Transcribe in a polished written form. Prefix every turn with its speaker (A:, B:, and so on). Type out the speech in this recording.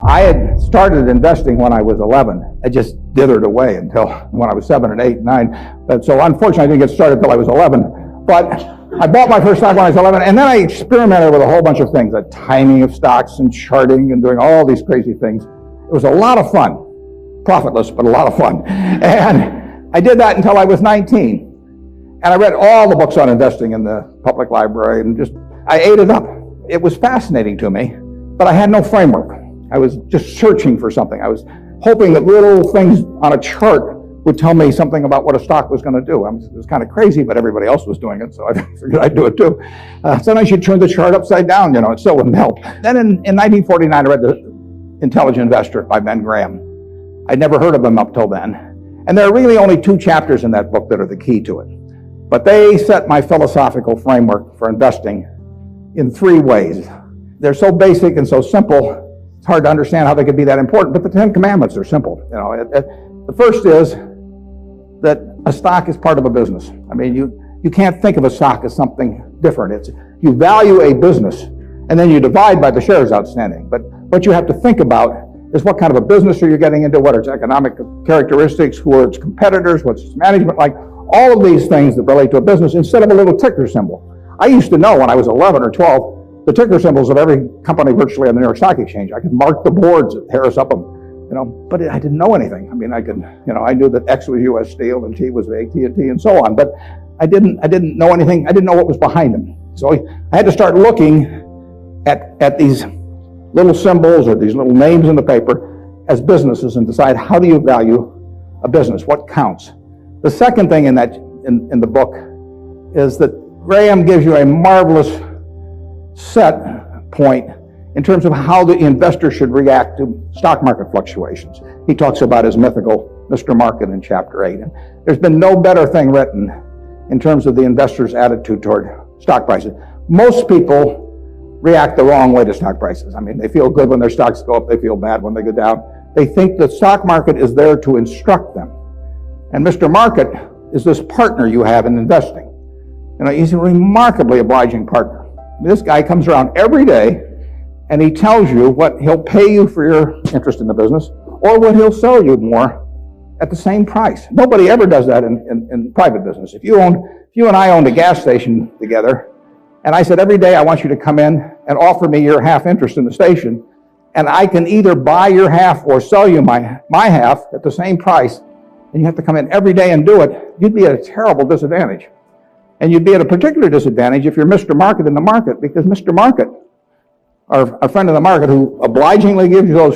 A: I had started investing when I was 11. I just dithered away until when I was 7 and 8 and 9. But so unfortunately I didn't get started until I was 11. But I bought my first stock when I was 11, and then I experimented with a whole bunch of things, the timing of stocks and charting and doing all these crazy things. It was a lot of fun. Profitless, but a lot of fun. And I did that until I was 19. And I read all the books on investing in the public library and I ate it up. It was fascinating to me, but I had no framework. I was just searching for something. I was hoping that little things on a chart would tell me something about what a stock was going to do. It was kind of crazy, but everybody else was doing it, so I figured I'd do it too. Sometimes you turn the chart upside down, it still wouldn't help. Then in 1949, I read The Intelligent Investor by Ben Graham. I'd never heard of him up till then. And there are really only 2 chapters in that book that are the key to it. But they set my philosophical framework for investing in 3 ways. They're so basic and so simple, it's hard to understand how they could be that important, but the 10 Commandments are simple. The first is that a stock is part of a business. You can't think of a stock as something different. You value a business, and then you divide by the shares outstanding. But what you have to think about is what kind of a business are you getting into, what are its economic characteristics, who are its competitors, what's its management like, all of these things that relate to a business instead of a little ticker symbol. I used to know when I was 11 or 12 the ticker symbols of every company virtually on the New York Stock Exchange. I could mark the boards at Harris Upham, but I didn't know anything. I knew that X was U.S. Steel and T was AT&T and so on, but I didn't know anything. I didn't know what was behind them. So I had to start looking at these little symbols or these little names in the paper as businesses and decide, how do you value a business? What counts? The second thing in the book is that Graham gives you a marvelous set point in terms of how the investor should react to stock market fluctuations. He talks about his mythical Mr. Market in chapter 8. And there's been no better thing written in terms of the investor's attitude toward stock prices. Most people react the wrong way to stock prices. They feel good when their stocks go up, they feel bad when they go down. They think the stock market is there to instruct them. And Mr. Market is this partner you have in investing. He's a remarkably obliging partner. This guy comes around every day and he tells you what he'll pay you for your interest in the business or what he'll sell you more at the same price. Nobody ever does that in private business. If you and I owned a gas station together, and I said, every day I want you to come in and offer me your half interest in the station, and I can either buy your half or sell you my half at the same price, and you have to come in every day and do it, you'd be at a terrible disadvantage. And you'd be at a particular disadvantage if you're Mr. Market in the market, because Mr. Market, or a friend of the market who obligingly gives you those